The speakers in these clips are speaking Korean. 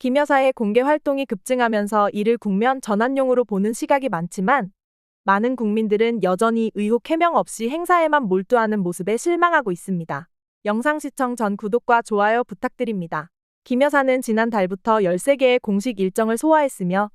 김 여사의 공개 활동이 급증하면서 이를 국면 전환용으로 보는 시각이 많지만 많은 국민들은 여전히 의혹 해명 없이 행사에만 몰두하는 모습에 실망하고 있습니다. 영상 시청 전 구독과 좋아요 부탁드립니다. 김 여사는 지난달부터 13개의 공식 일정을 소화했으며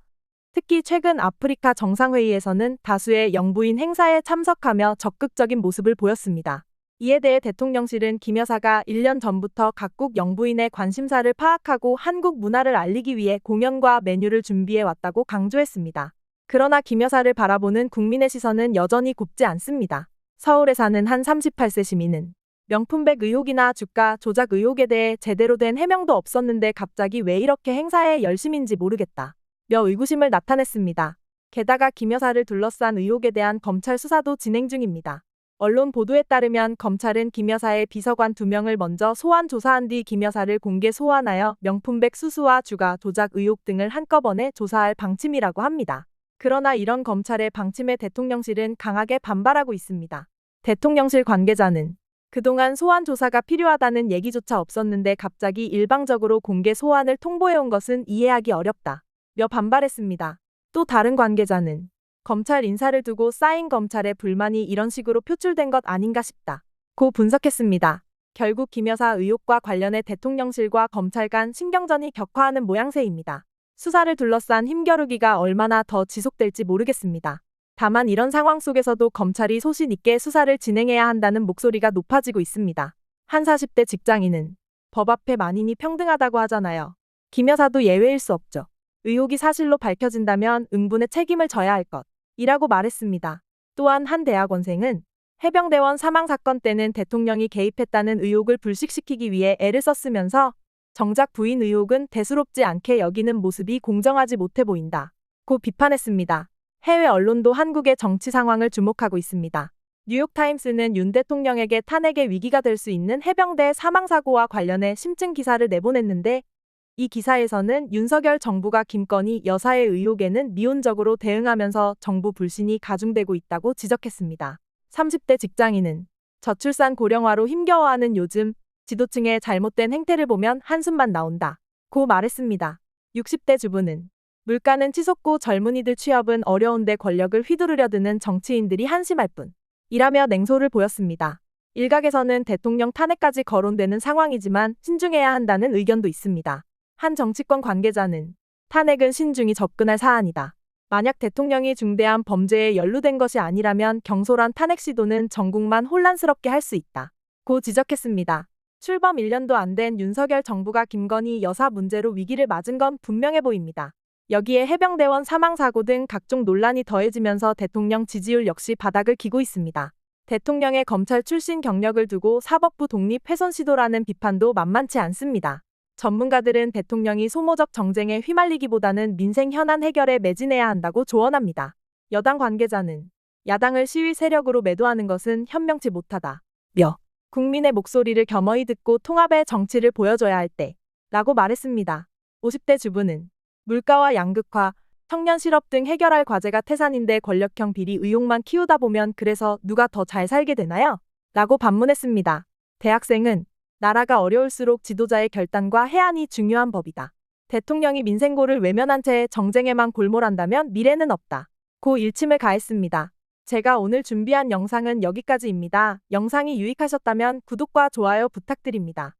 특히 최근 아프리카 정상회의에서는 다수의 영부인 행사에 참석하며 적극적인 모습을 보였습니다. 이에 대해 대통령실은 김 여사가 1년 전부터 각국 영부인의 관심사를 파악하고 한국 문화를 알리기 위해 공연과 메뉴를 준비해 왔다고 강조했습니다. 그러나 김 여사를 바라보는 국민의 시선은 여전히 곱지 않습니다. 서울에 사는 한 38세 시민은 명품백 의혹이나 주가 조작 의혹에 대해 제대로 된 해명도 없었는데 갑자기 왜 이렇게 행사에 열심인지 모르겠다 며 의구심을 나타냈습니다. 게다가 김 여사를 둘러싼 의혹에 대한 검찰 수사도 진행 중입니다. 언론 보도에 따르면 검찰은 김 여사의 비서관 2명을 먼저 소환 조사한 뒤 김 여사를 공개 소환하여 명품백 수수와 주가 조작 의혹 등을 한꺼번에 조사할 방침이라고 합니다. 그러나 이런 검찰의 방침에 대통령실은 강하게 반발하고 있습니다. 대통령실 관계자는 그동안 소환 조사가 필요하다는 얘기조차 없었는데 갑자기 일방적으로 공개 소환을 통보해온 것은 이해하기 어렵다 며 반발했습니다. 또 다른 관계자는 검찰 인사를 두고 쌓인 검찰의 불만이 이런 식으로 표출된 것 아닌가 싶다 고 분석했습니다. 결국 김 여사 의혹과 관련해 대통령실과 검찰 간 신경전이 격화하는 모양새입니다. 수사를 둘러싼 힘겨루기가 얼마나 더 지속될지 모르겠습니다. 다만 이런 상황 속에서도 검찰이 소신 있게 수사를 진행해야 한다는 목소리가 높아지고 있습니다. 한 40대 직장인은 법 앞에 만인이 평등하다고 하잖아요. 김 여사도 예외일 수 없죠. 의혹이 사실로 밝혀진다면 응분의 책임을 져야 할 것이라고 말했습니다. 또한 한 대학원생은 해병대원 사망 사건 때는 대통령이 개입했다는 의혹을 불식시키기 위해 애를 썼으면서 정작 부인 의혹은 대수롭지 않게 여기는 모습이 공정하지 못해 보인다 고 비판했습니다. 해외 언론도 한국의 정치 상황을 주목하고 있습니다. 뉴욕타임스는 윤 대통령에게 탄핵의 위기가 될 수 있는 해병대 사망사고와 관련해 심층 기사를 내보냈는데 이 기사에서는 윤석열 정부가 김건희 여사의 의혹에는 미온적으로 대응하면서 정부 불신이 가중되고 있다고 지적했습니다. 30대 직장인은 저출산 고령화로 힘겨워하는 요즘 지도층의 잘못된 행태를 보면 한숨만 나온다 고 말했습니다. 60대 주부는 물가는 치솟고 젊은이들 취업은 어려운데 권력을 휘두르려 드는 정치인들이 한심할 뿐이라며 냉소를 보였습니다. 일각에서는 대통령 탄핵까지 거론되는 상황이지만 신중해야 한다는 의견도 있습니다. 한 정치권 관계자는 탄핵은 신중히 접근할 사안이다. 만약 대통령이 중대한 범죄에 연루된 것이 아니라면 경솔한 탄핵 시도는 전국만 혼란스럽게 할 수 있다 고 지적했습니다. 출범 1년도 안 된 윤석열 정부가 김건희 여사 문제로 위기를 맞은 건 분명해 보입니다. 여기에 해병대원 사망사고 등 각종 논란이 더해지면서 대통령 지지율 역시 바닥을 기고 있습니다. 대통령의 검찰 출신 경력을 두고 사법부 독립 훼손 시도라는 비판도 만만치 않습니다. 전문가들은 대통령이 소모적 정쟁에 휘말리기보다는 민생 현안 해결에 매진해야 한다고 조언합니다. 여당 관계자는 야당을 시위 세력으로 매도하는 것은 현명치 못하다 며 국민의 목소리를 겸허히 듣고 통합의 정치를 보여줘야 할 때라고 말했습니다. 50대 주부는 물가와 양극화, 청년 실업 등 해결할 과제가 태산인데 권력형 비리 의혹만 키우다 보면 그래서 누가 더 잘 살게 되나요? 라고 반문했습니다. 대학생은 나라가 어려울수록 지도자의 결단과 해안이 중요한 법이다. 대통령이 민생고를 외면한 채 정쟁에만 골몰한다면 미래는 없다 고 일침을 가했습니다. 제가 오늘 준비한 영상은 여기까지입니다. 영상이 유익하셨다면 구독과 좋아요 부탁드립니다.